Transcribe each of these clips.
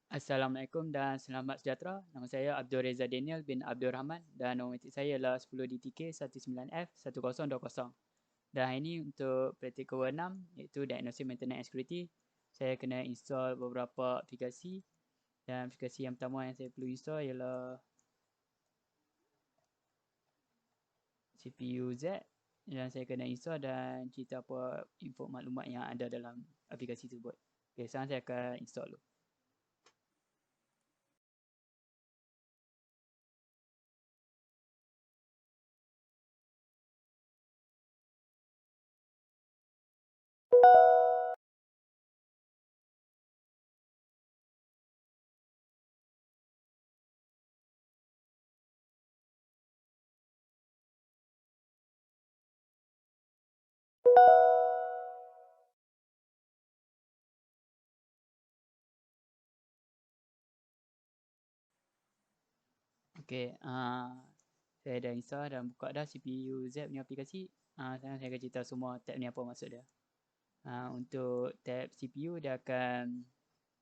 Assalamualaikum dan selamat sejahtera. Nama saya Abdul Reza Daniel bin Abdul Rahman dan nombor metrik saya ialah 10DTK 19F1020. Dan hari ini untuk praktikal 6 iaitu Diagnosis Maintenance and Security, saya kena install beberapa aplikasi dan aplikasi yang pertama yang saya perlu install ialah CPU Z dan saya kena install dan cerita apa info maklumat yang ada dalam aplikasi tersebut. Okay, sekarang saya akan install dulu. Okay, saya dah install dan buka dah CPU Z punya aplikasi. Sekarang saya akan cerita semua tab ni apa maksud dia. Untuk tab CPU dia akan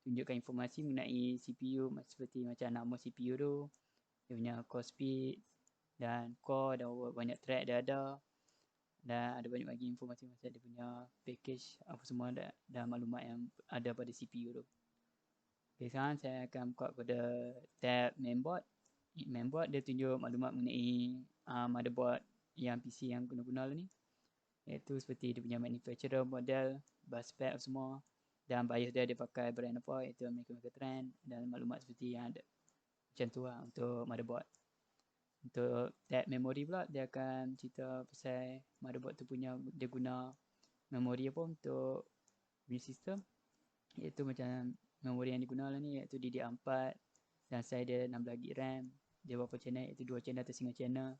tunjukkan informasi mengenai CPU seperti macam nama CPU tu, dia punya core speed dan core dan banyak thread dia ada, dan ada banyak lagi informasi macam dia punya package apa semua dan maklumat yang ada pada CPU tu. Okay, sekarang saya akan buka pada tab mainboard. Mainboard dia tunjuk maklumat mengenai motherboard yang PC yang guna-guna lah ni, iaitu seperti dia punya manufacturer, model, bus spec semua, dan BIOS dia pakai brand apa, iaitu American Megatrend, dan maklumat seperti yang ada macam tu lah untuk motherboard. Untuk tab memory pula, dia akan cerita pasal motherboard tu punya, dia guna memori apa untuk punya sistem, iaitu macam memori yang diguna lah ni iaitu DDR4 dan size dia 16GB RAM. Dia berapa channel, iaitu 2 channel atau single channel,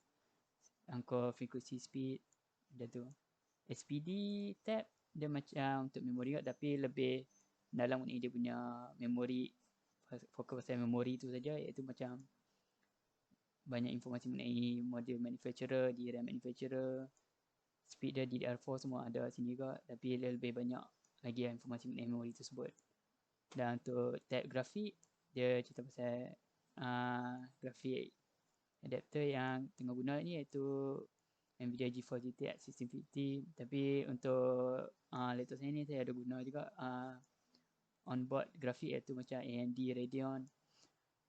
angka frequency speed dia tu. SPD tab dia macam untuk memori juga, tapi lebih dalam ni dia punya memori, fokus pasal memori tu saja, iaitu macam banyak informasi mengenai model manufacturer, DRAM manufacturer, speed dia DDR4 semua ada sini juga, tapi dia lebih banyak lagi informasi mengenai memori tersebut. Dan untuk tab grafik, dia cerita pasal grafik adapter yang tengah guna ni, iaitu Nvidia GeForce GTX 1650. Tapi untuk laptop saya ni saya ada guna juga onboard grafik, iaitu macam AMD Radeon,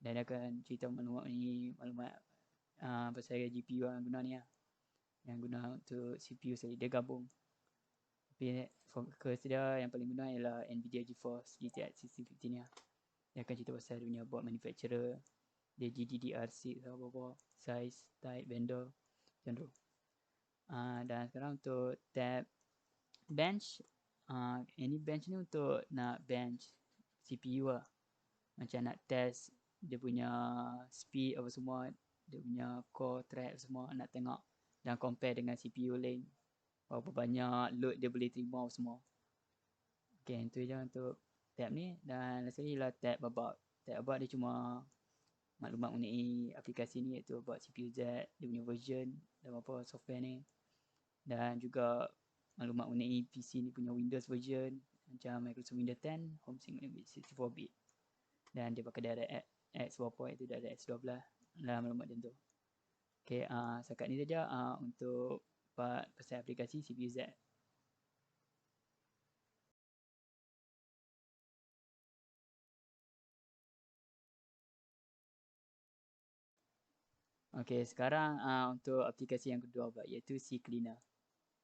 dan dia akan cerita maklumat pasal GPU yang guna ni lah, yang guna untuk CPU saya, dia gabung. Tapi fokus dia yang paling guna ialah Nvidia GeForce GTX 1650 ni lah. Dia akan cerita pasal dia punya board manufacturer, dia GDDR6 atau apa-apa, size, type, vendor, macam tu. Dan sekarang untuk tab bench, ini bench ni untuk nak bench CPU lah, macam nak test dia punya speed apa semua, dia punya core thread semua, nak tengok dan compare dengan CPU lain, berapa banyak load dia boleh terima semua. Okay, itu je untuk tab ni. Dan lastly ialah tab about. Tab about dia cuma maklumat mengenai aplikasi ni, iaitu about CPU Z, dia punya version dan apa software ni, dan juga maklumat mengenai PC ni punya Windows version, macam Microsoft Windows 10, HomeSync 64-bit, dan dia pakai DirectX berapa, iaitu DirectX 12 dalam maklumat macam tu. Okay, setakat ni saja untuk part pasal aplikasi CPU Z. Okay, sekarang untuk aplikasi yang kedua pula, iaitu CCleaner.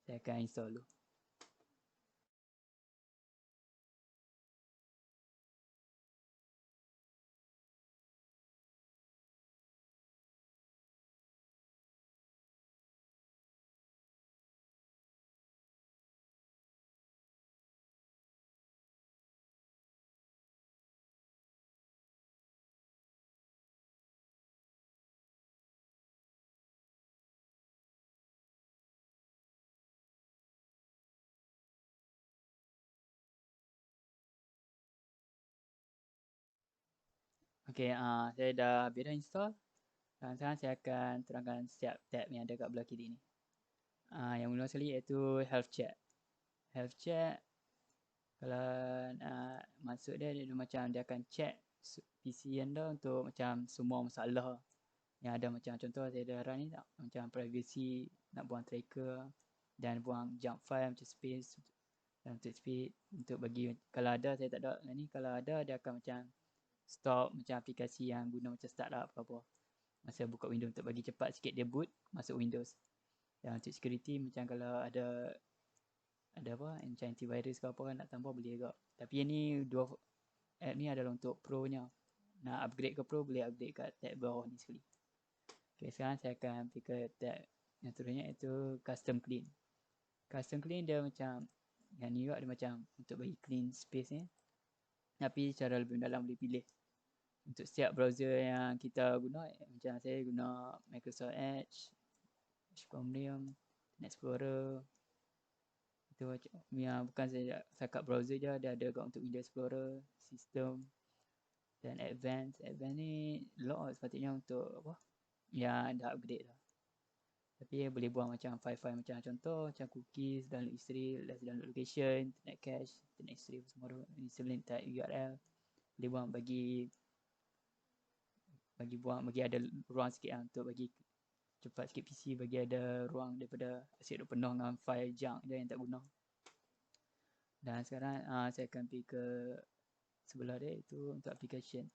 Saya akan install dulu. Okay, saya dah habis dah install. Dan sekarang saya akan terangkan setiap tab yang ada kat belah kiri ni. Yang mula sekali iaitu health check. Health check, kalau maksud dia macam dia akan check PC anda untuk macam semua masalah yang ada, macam contoh saya ada run ni tak, macam privacy, nak buang tracker dan buang jump file macam space dan untuk speed, untuk bagi kalau ada saya tak ada ni, kalau ada dia akan macam stop macam aplikasi yang guna macam startup ke apa masa buka Windows untuk bagi cepat sikit dia boot masuk Windows. Dan untuk security macam kalau ada apa macam antivirus ke apa kan nak tambah boleh juga. Tapi yang ni dua app ni adalah untuk pro nya. Nak upgrade ke pro boleh upgrade kat tab bawah ni sekali. Okay, sekarang saya akan pergi ke tab yang seterusnya iaitu custom clean. Custom clean dia macam yang ni juga, dia macam untuk bagi clean space ni. Tapi cara lebih dalam boleh pilih untuk setiap browser yang kita guna. Macam saya guna Microsoft Edge, Chromium, Internet Explorer. Itu yang bukan saya setakat browser je, dia ada juga untuk Windows Explorer, System dan Advanced. Advanced ni lock sepatutnya untuk apa yang dah upgrade lah. Tapi boleh buang macam file-file macam contoh macam cookies, download history, last download location, internet cache, internet history semua disebelin type URL. Boleh buang bagi ada ruang sikit lah untuk bagi cepat sikit PC, bagi ada ruang daripada asyik duk penuh dengan file junk je yang tak guna. Dan sekarang saya akan pergi ke sebelah dia, itu untuk application.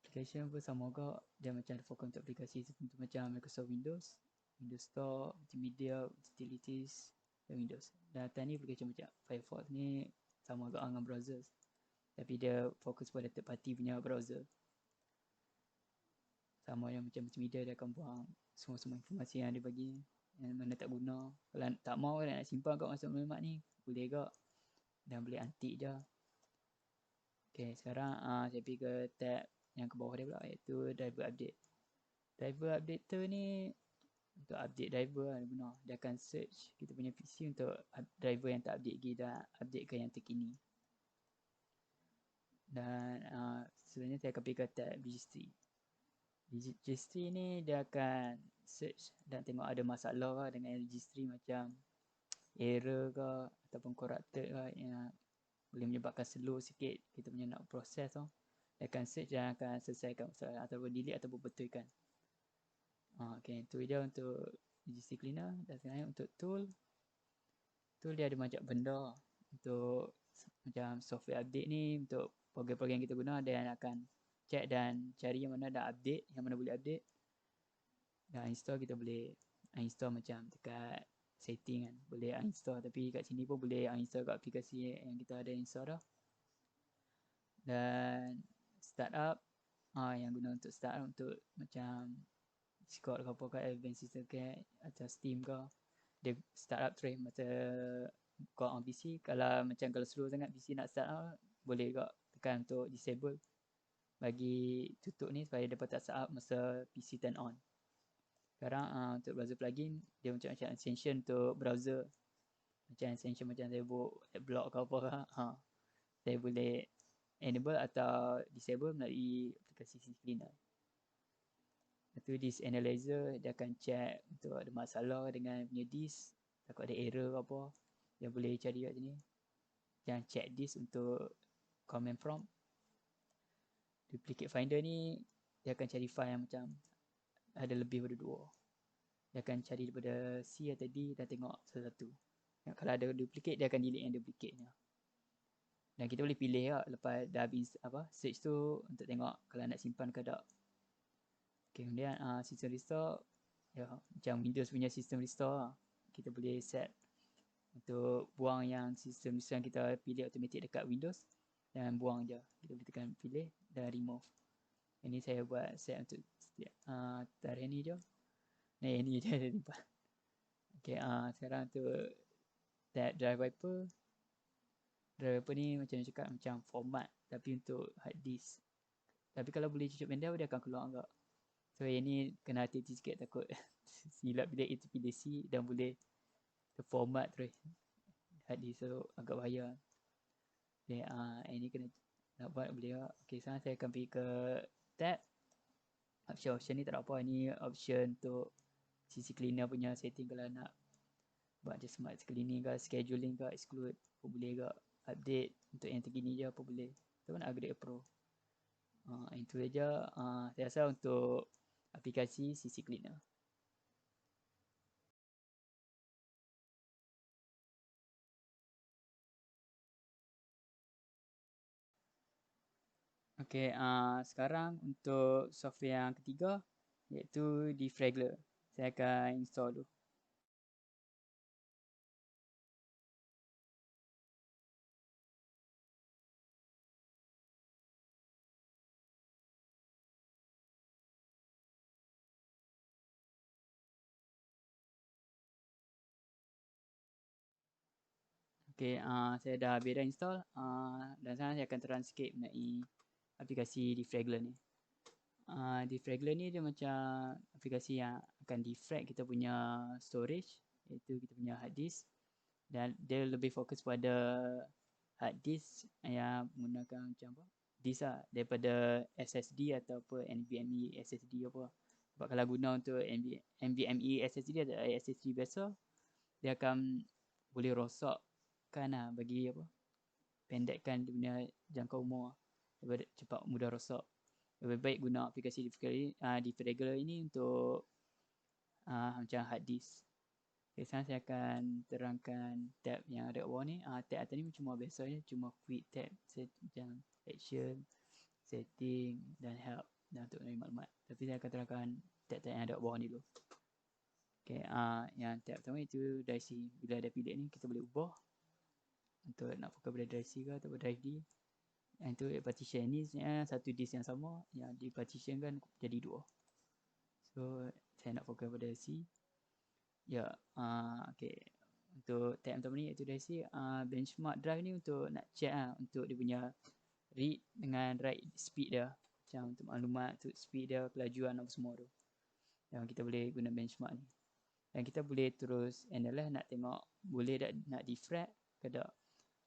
Application pun sama juga, dia macam ada fokus untuk aplikasi tertentu macam Microsoft Windows, Windows Store, Multimedia, Utilities dan Windows. Dan atas ni aplikasi macam Firefox ni sama juga dengan browser, tapi dia fokus pada third party punya browser. Sama yang macam multimedia, dia akan buang semua informasi yang dia bagi yang mana tak guna. Kalau tak mau nak simpan kat masuk maklumat ni boleh juga, dan boleh antik je. Okay, sekarang saya pergi ke tab yang ke bawah dia pula, iaitu driver update. Driver updater ni untuk update driver lah guna. Dia akan search kita punya PC untuk driver yang tak update lagi dan update ke yang terkini. Dan sebenarnya saya akan pergi ke tab registry. Registry ni dia akan search dan tengok ada masalah ke dengan registry, macam error ke ataupun corrupted ke yang boleh menyebabkan slow sikit kita punya nak proses tu. Dia akan search dan akan selesaikan masalah ataupun delete ataupun betulkan. Okay, itu dia untuk registry cleaner. Dan sekarang untuk tool dia ada banyak benda. Untuk macam software update ni, untuk program-program yang kita guna, dia akan check dan cari yang mana dah update, yang mana boleh update. Dan install kita boleh uninstall macam dekat setting kan, boleh uninstall. Tapi kat sini pun boleh uninstall kat aplikasi yang kita ada install dah. Dan startup yang guna untuk startup untuk macam Discord ke apa ke, Advanced System ke atau Steam ke, dia startup terus masa buka on PC. Kalau slow sangat PC nak startup, boleh juga tekan untuk disable bagi tutup ni supaya dapat tak start up masa PC turn on. Sekarang untuk browser plugin, dia macam extension untuk browser, macam extension macam saya buat adblock ke apa ke, saya boleh enable atau disable melalui aplikasi CC Cleaner. Itu disk analyzer, dia akan check untuk ada masalah dengan punya disk, takut ada error ke apa, dia boleh cari kat sini. Yang check disk untuk command prompt. Duplicate finder ni dia akan cari file yang macam ada lebih daripada 2. Dia akan cari daripada C atau D dan tengok satu-satu. Kalau ada duplicate, dia akan delete yang duplicate-nya. Dan kita boleh pilih lah lepas dah habis search tu untuk tengok kalau nak simpan ke tak. Okay, kemudian system restore, ya, macam Windows punya system restore lah. Kita boleh set untuk buang yang system restore yang kita pilih automatic dekat Windows, dan buang je. Kita boleh tekan pilih dan remove. Ini saya buat set untuk tarikh ni je. Ni je ada tempat. Okay, sekarang tu tab drive wiper. Drive wiper ni macam saya cakap macam format tapi untuk hard disk. Tapi kalau boleh cucuk pendek dia akan keluar agak. So yang ni kena hati-hati sikit, takut silap pilih itu pilih C dan boleh terformat terus hard disk, so agak bahaya. Okay, ini kena nak buat boleh tak. Okay, sekarang saya akan pergi ke tab option ni tak ada apa. Ni option untuk CC Cleaner punya setting. Kalau nak buat macam smart cleaning ke, scheduling ke, exclude pun boleh ke, update untuk yang terkini je pun boleh. Tu nak upgrade pro. Itu saja saya rasa untuk aplikasi CC Cleaner. Okey, sekarang untuk software yang ketiga iaitu Defraggler. Saya akan install dulu. Okey, saya dah habis dah install. Dan sekarang saya akan terang sikit mengenai aplikasi Defraggler ni. Defraggler ni dia macam aplikasi yang akan defrag kita punya storage, iaitu kita punya hard disk, dan dia lebih fokus pada hard disk yang menggunakan macam apa, disk lah, daripada SSD ataupun NVMe SSD apa. Sebab kalau guna untuk NVMe SSD atau SSD biasa, dia akan boleh rosakkan lah, bagi apa, pendekkan dia punya jangka umur daripada cepat mudah rosak. Lebih baik guna aplikasi Defraggler ini untuk macam hard disk. Okay, sekarang saya akan terangkan tab yang ada kat bawah ni. Tab atas ni cuma biasa je, cuma quick tab macam action, setting dan help dan untuk menerima maklumat. Tapi saya akan terangkan tab-tab yang ada kat bawah ni dulu. Okay, yang tab pertama itu drive C. Bila ada pilih ni kita boleh ubah untuk nak fokus pada drive C ke atau drive D. Yang itu partition ni sebenarnya satu disk yang sama yang dipartitionkan jadi dua. So saya nak fokus pada C. Ya, okay. Untuk tab pertama ni iaitu dari C, benchmark drive ni untuk nak check untuk dia punya read dengan write speed dia. Macam untuk maklumat, untuk speed dia, kelajuan apa semua tu. Yang kita boleh guna benchmark ni. Dan kita boleh terus analyze nak tengok boleh tak nak defrag ke tak.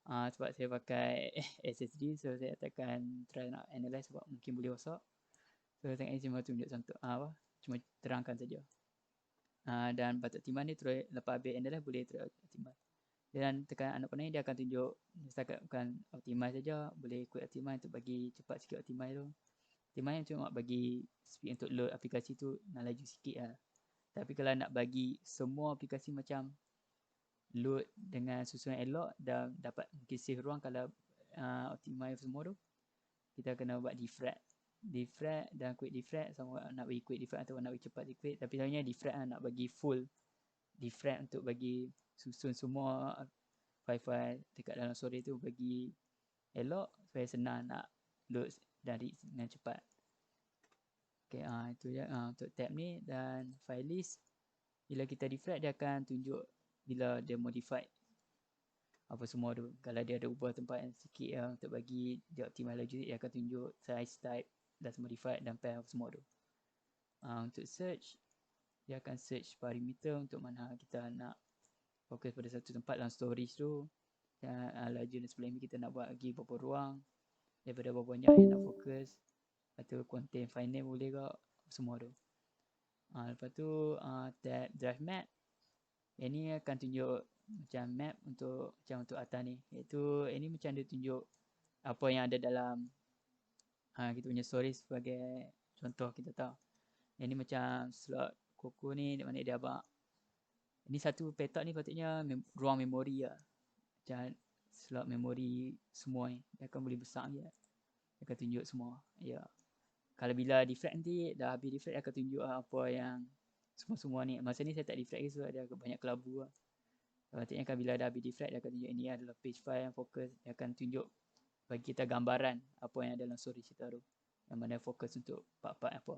Sebab saya pakai SSD, so saya tekan try nak analyze sebab mungkin boleh rosak. So tengok ni cuma tunjuk contoh cuma terangkan saja. Dan batuk timbang ni terus lepas habis analyze boleh terus timbang. Dan tekan anak panah ni dia akan tunjuk setakat bukan optimize saja, boleh ikut optimize untuk bagi cepat sikit optimize tu. Optimize cuma bagi speed untuk load aplikasi tu nak laju sikit lah. Tapi kalau nak bagi semua aplikasi macam load dengan susunan elok dan dapat mungkin save ruang kalau optimize semua tu, kita kena buat defrag dan quick defrag, sama nak bagi quick defrag atau nak bagi cepat quick. Tapi sebenarnya defrag nak bagi full defrag untuk bagi susun semua file-file dekat dalam storage tu bagi elok supaya senang nak load dan read dengan cepat. Okay, itu je untuk tab ni. Dan file list, bila kita defrag dia akan tunjuk bila dia modified apa semua tu. Kalau dia ada ubah tempat yang sikit untuk bagi dia optimize laju, dia akan tunjuk size, type dan modified dan pair apa semua tu. Untuk search, dia akan search parameter untuk mana kita nak fokus pada satu tempat dalam storage tu. Laju dan sebelum ni kita nak buat lagi berapa ruang, daripada berapa banyak yang nak fokus, atau contain file name boleh ke, semua tu. Lepas tu tab drive map, yang ni akan tunjuk macam map untuk macam untuk atas ni, iaitu ini macam dia tunjuk apa yang ada dalam kita punya storage. Sebagai contoh kita tahu yang ni macam slot Coco ni, di mana dia abang. Ini satu petak ni patutnya ruang memori lah. Macam slot memori semua ni. Dia akan boleh besar je. Dia akan tunjuk semua. Ya. Kalau bila defrag nanti, dah habis defrag, dia akan tunjuk apa yang semua-semua ni. Masa ni saya tak defrag lagi sebab dia banyak kelabu lah. Patutnya kan bila dah habis defrag, dia akan tunjuk ini adalah page file yang fokus. Dia akan tunjuk bagi kita gambaran apa yang ada dalam storage kita tu. Yang mana fokus untuk part-part apa.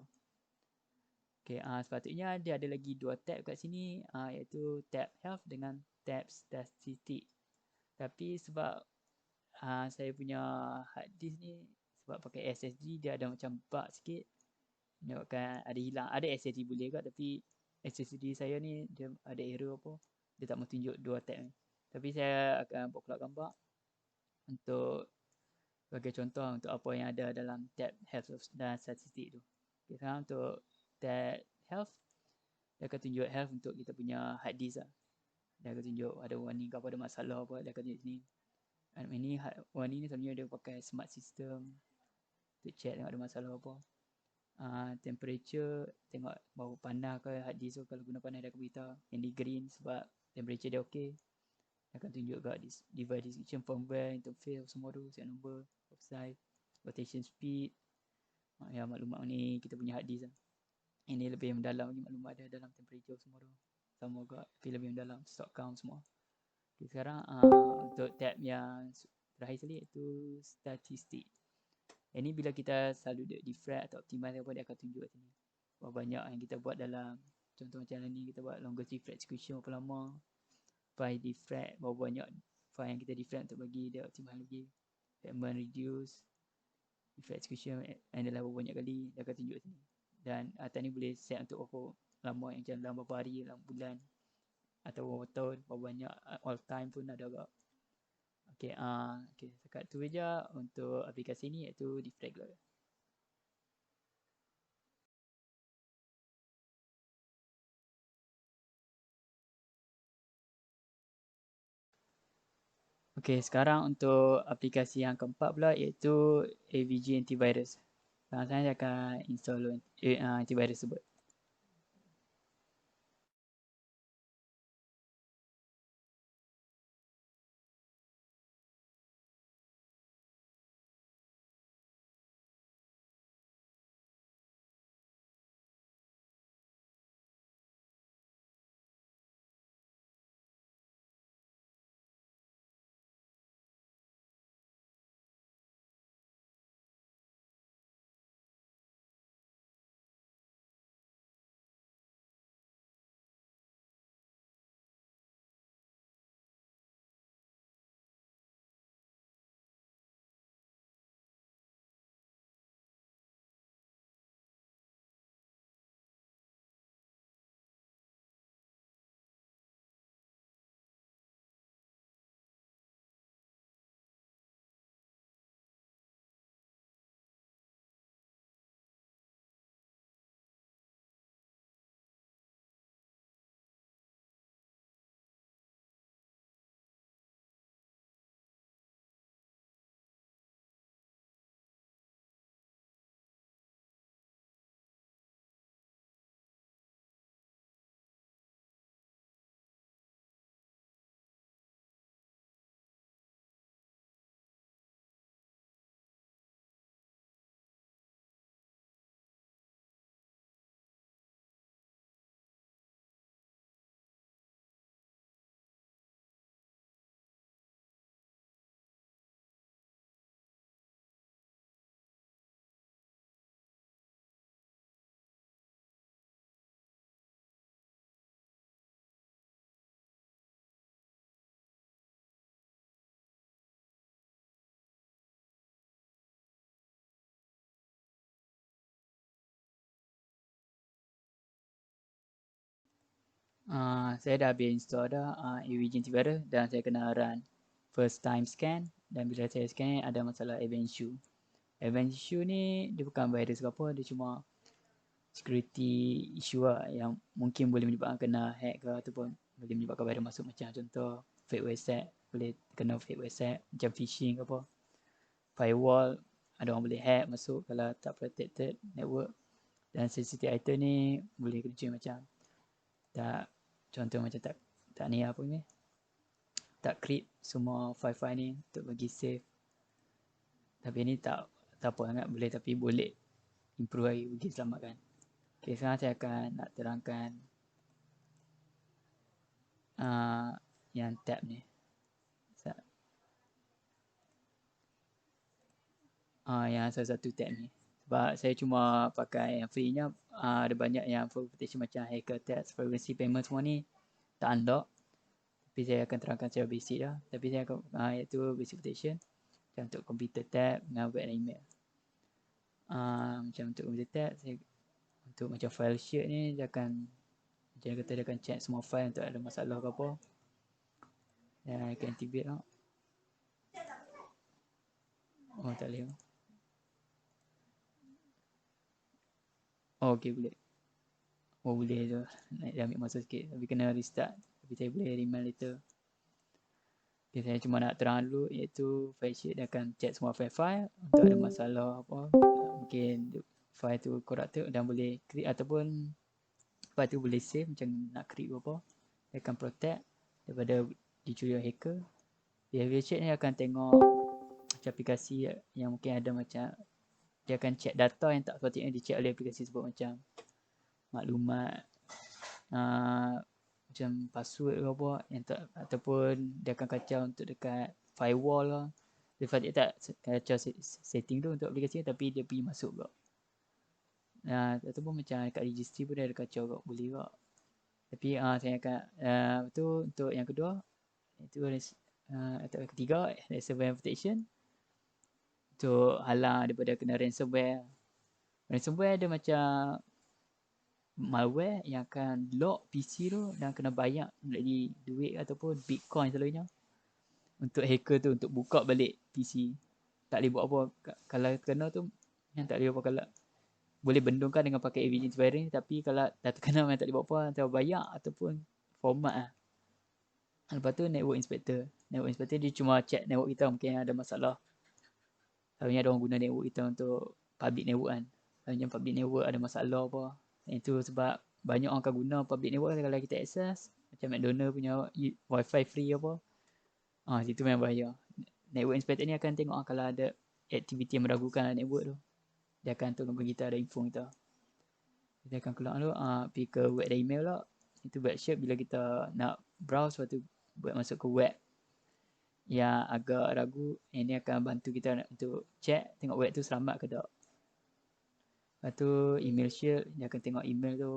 Okay, sepatutnya dia ada lagi dua tab kat sini, iaitu tab health dengan tab statistik. Tapi sebab saya punya hard disk ni sebab pakai SSD, dia ada macam bug sikit. Menyebabkan ada hilang. Ada SSD boleh kat, tapi SSD saya ni dia ada error apa, dia tak mau tunjuk dua tab ni. Tapi saya akan buat keluar gambar untuk sebagai contoh untuk apa yang ada dalam tab health dan statistik tu. Okay, sekarang untuk tab health, dia akan tunjuk health untuk kita punya hard disk lah. Dia akan tunjuk ada warning apa, ada masalah apa, dia akan tunjuk sini. Ini warning ni sebenarnya dia pakai smart system untuk check tengok ada masalah apa. Temperature, tengok berapa panas ke hard disk tu. Kalau guna panas dia akan beritahu yang di green sebab temperature dia okey. Akan tunjuk kat device description, firmware, interface semua tu, serial number, offside, rotation speed. Ya, maklumat ni kita punya hard disk lah. Ini lebih mendalam lagi maklumat dia dalam temperature semua tu. Sama juga tapi lebih mendalam, stock count semua. Okay, sekarang untuk tab yang terakhir sekali iaitu statistik. Ini bila kita selalu defrag atau optimize apa, dia akan tunjuk kat sini. Berapa banyak yang kita buat dalam, contoh macam ni kita buat longest defrag execution berapa lama, file defrag berapa banyak file yang kita defrag untuk bagi dia optimize lagi, fragment reduce, defrag execution adalah berapa banyak kali, dia akan tunjuk kat sini. Dan atas ni boleh set untuk berapa lama, yang macam dalam berapa hari, dalam bulan atau berapa tahun, berapa banyak, all time pun ada agak. Okay, sekat tu je untuk aplikasi ni iaitu Defragler. Okay, sekarang untuk aplikasi yang keempat pula iaitu AVG Antivirus. Sekarang saya akan install antivirus tersebut. Saya dah habis install dah AVG Antivirus dan saya kena run first time scan, dan bila saya scan ada masalah event issue. Event issue ni dia bukan virus ke apa, dia cuma security issue lah yang mungkin boleh menyebabkan kena hack ke ataupun boleh menyebabkan virus masuk, macam contoh fake website, boleh kena fake website macam phishing ke apa. Firewall, ada orang boleh hack masuk kalau tak protected network. Dan sensitive item ni boleh kerja macam tak, contoh macam tak ni apa ni, tak crypt semua file-file ni untuk bagi save. Tapi ni tak apa sangat boleh, tapi boleh improve lagi bagi selamatkan. Okay, sekarang saya akan nak terangkan yang tab ni. Yang salah satu tab ni. Sebab saya cuma pakai yang free nya, ada banyak yang full protection macam hacker tax, privacy payment semua ni tak unlock. Tapi saya akan terangkan secara basic lah. Tapi saya akan iaitu basic protection macam untuk computer tab dengan web dan email. Macam untuk computer tab, saya, untuk macam file share ni dia akan, macam kata dia akan check semua file untuk ada masalah ke apa. Dan akan activate lah. Oh tak boleh. Oh okay, boleh. Oh boleh tu. Dia ambil masa sikit tapi kena restart. Tapi saya boleh remind later. Okay, saya cuma nak terang dulu iaitu file sheet dia akan check semua file-file untuk ada masalah apa, mungkin file tu corrupted dan boleh create ataupun file tu boleh save macam nak create apa, dia akan protect daripada dicuri oleh hacker. Behavior check ni akan tengok macam aplikasi yang mungkin ada macam dia akan check data yang tak sepatutnya di check oleh aplikasi sebut, macam maklumat macam password ke apa yang tak, ataupun dia akan kacau untuk dekat firewall lah. Dia sepatutnya tak kacau setting tu untuk aplikasi tapi dia pergi masuk ke. Ataupun macam dekat registry pun dia ada kacau ke, boleh ke. Tapi saya akan tu untuk yang kedua. Itu atau ketiga, ransomware protection, untuk halang daripada kena ransomware. Ransomware ada macam malware yang akan lock PC tu dan kena bayar melalui duit ataupun bitcoin selalunya untuk hacker tu untuk buka balik PC. Tak boleh buat apa kalau kena tu, yang tak boleh apa kalau boleh bendungkan dengan pakai AVG antivirus, tapi kalau dah terkena memang tak boleh buat apa, antara bayar ataupun format lah. Lepas tu network inspector. Network inspector dia cuma check network kita mungkin ada masalah. Selalunya ada orang guna network kita untuk public network kan. Selalunya public network ada masalah apa. Itu sebab banyak orang akan guna public network kalau kita access. Macam McDonald punya wifi free apa. Situ memang bahaya. Network inspector ni akan tengok kalau ada aktiviti yang meragukan network tu. Dia akan tolong kita, ada info kita. Dia akan keluar tu, pergi ke web dan email lah. Itu web shape bila kita nak browse, lepas tu buat masuk ke web yang agak ragu, ini akan bantu kita untuk check tengok web tu selamat ke tak. Lepas tu email shield, dia akan tengok email tu,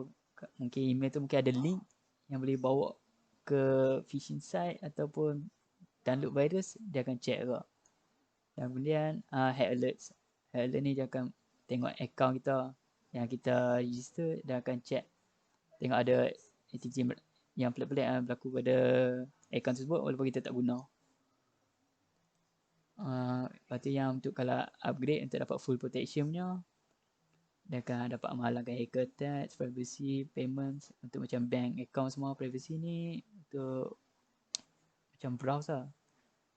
mungkin email tu mungkin ada link yang boleh bawa ke phishing site ataupun download virus, dia akan check ke. Dan kemudian hack alerts. Hack alert ni dia akan tengok account kita yang kita register, dan akan check tengok ada aktiviti yang pelik-pelik berlaku pada account tersebut walaupun kita tak guna. Lepas tu yang untuk kalau upgrade untuk dapat full protection punya, dia akan dapat menghalangkan hacker attacks, privacy, payments, untuk macam bank account semua. Privacy ni untuk macam browse lah,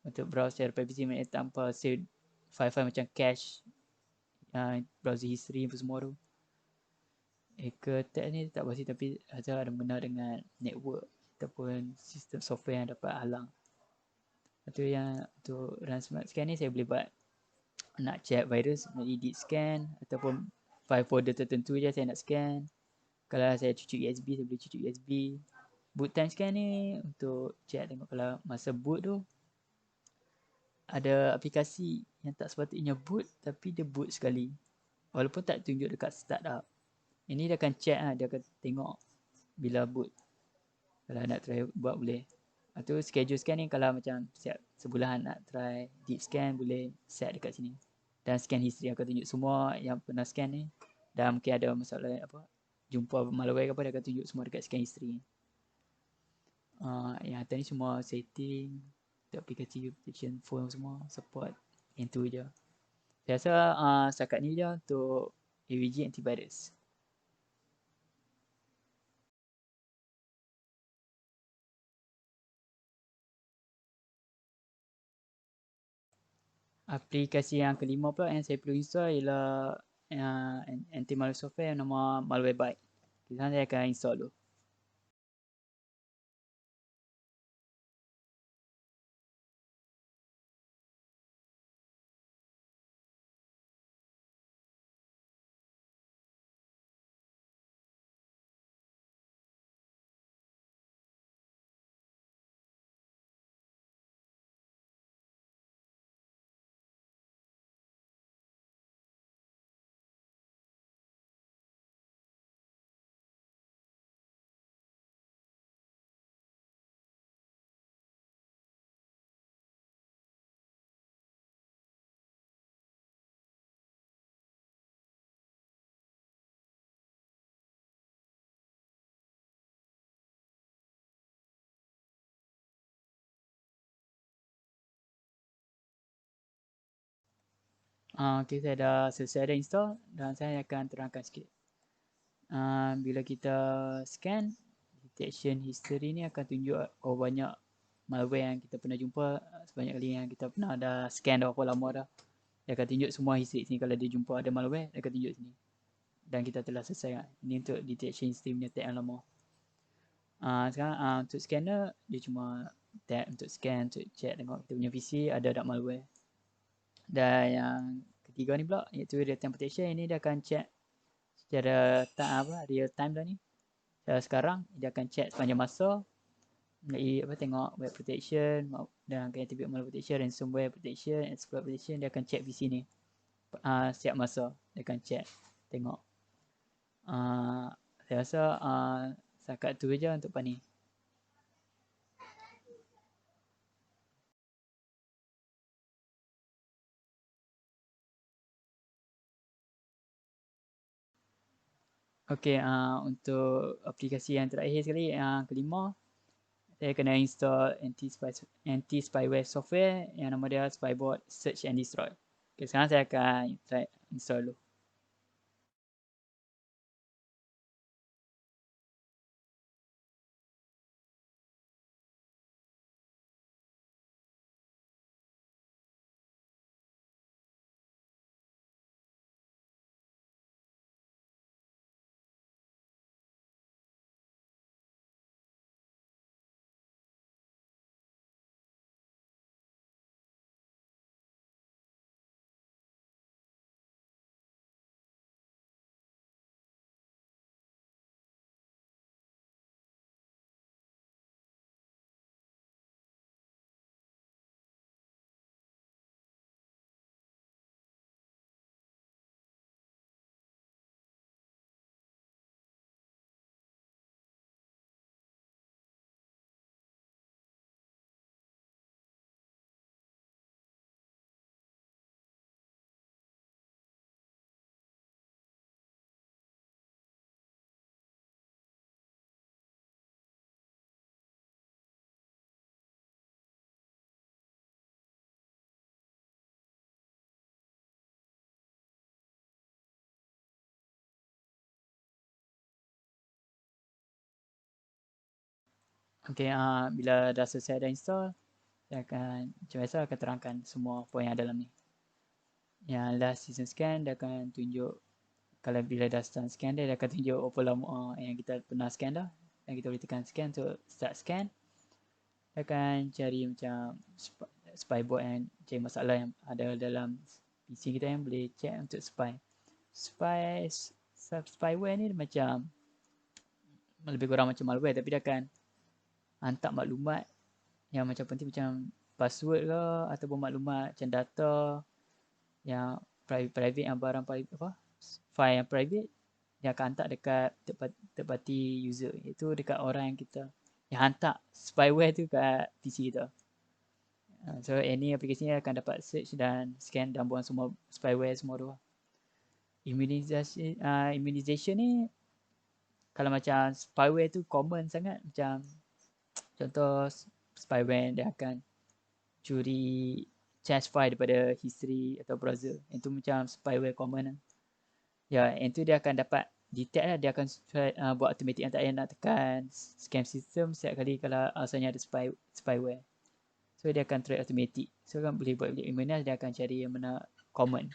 untuk browse secara privacy tanpa save file-file macam cache, browser history apa semua tu. Hacker attack ni tak pasti, tapi ada mengenai dengan network ataupun sistem software yang dapat halang. Itu yang untuk run smart scan ni saya boleh buat nak check virus melalui deep scan ataupun file folder tertentu je saya nak scan. Kalau saya cucuk USB, saya boleh cucuk USB. Boot time scan ni untuk check tengok kalau masa boot tu ada aplikasi yang tak sepatutnya boot tapi dia boot sekali walaupun tak tunjuk dekat startup. Ini dia akan check lah, dia akan tengok bila boot. Kalau nak try buat boleh. Atau schedule scan ni kalau macam siap sebulan nak try deep scan, boleh set dekat sini. Dan scan history akan tunjuk semua yang pernah scan ni. Dan mungkin ada masalah apa, jumpa malware ke apa, dia akan tunjuk semua dekat scan history. Yang atas ni semua setting untuk aplikasi protection phone semua support. Yang tu je. Saya rasa setakat ni je untuk AVG antivirus. Aplikasi yang kelima pula yang saya perlu install ialah anti-malware software yang nama Malwarebytes. Sekarang saya akan install dulu. Okay, saya dah selesai dah install dan saya akan terangkan sikit. Bila kita scan, detection history ni akan tunjuk berapa banyak malware yang kita pernah jumpa, sebanyak kali yang kita pernah dah scan dah berapa lama dah. Dia akan tunjuk semua history sini. Kalau dia jumpa ada malware, dia akan tunjuk sini. Dan kita telah selesai. Ini untuk detection history punya tab yang lama. Sekarang untuk scanner, dia cuma tab untuk scan, untuk check tengok kita punya PC ada tak malware. Dan yang ketiga ni pula, iaitu real time protection. Ini dia akan check secara real time dah ni. Sekarang dia akan check sepanjang masa. Tengok web protection dan activate malware protection, ransomware protection, exploit protection. Dia akan check PC ni setiap masa. Dia akan check, tengok. Saya rasa setakat tu je untuk part ni. Okey, untuk aplikasi yang terakhir sekali, yang kelima, saya kena install anti-spyware software yang nama dia Spybot Search and Destroy. Okay, sekarang saya akan try install dulu. Okey, bila dah selesai dah install, saya akan macam biasa akan terangkan semua poin yang dalam ni. Yang last season scan dia akan tunjuk, kalau bila dah start scan dia akan tunjuk berapa lama yang kita pernah scan dah. Dan kita boleh tekan scan untuk start scan. Dia akan cari macam spybot yang cari masalah yang ada dalam PC kita yang boleh check untuk spy. Spyware ni macam lebih kurang macam malware, tapi dia akan hantar maklumat yang macam penting, macam password ke ataupun maklumat macam data yang private, yang barang file yang private, dia akan hantar dekat third party user, iaitu dekat orang yang kita yang hantar spyware tu kat PC kita. So any aplikasi ni akan dapat search dan scan dan buang semua spyware semua tu. Immunization ni, kalau macam spyware tu common sangat, macam contoh spyware dia akan curi cache file daripada history atau browser. Itu macam spyware common. Ya, itu dia akan dapat detect lah. Dia akan buat automatic yang tak payah nak tekan scam system setiap kali kalau asalnya ada spyware. So dia akan try automatic. So kan boleh buat immunize, dia akan cari yang mana common.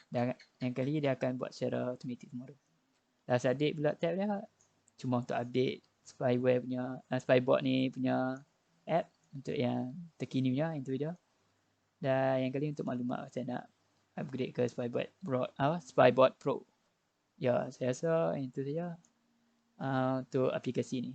Dan yang kali dia akan buat secara automatic semua tu. Last update pula tab dia cuma untuk update spyware punya spybot ni punya app untuk yang terkini punya, itu je. Dan yang kali untuk maklumat saya nak upgrade ke Spybot Pro. Ya, saya rasa itu saja untuk aplikasi ni.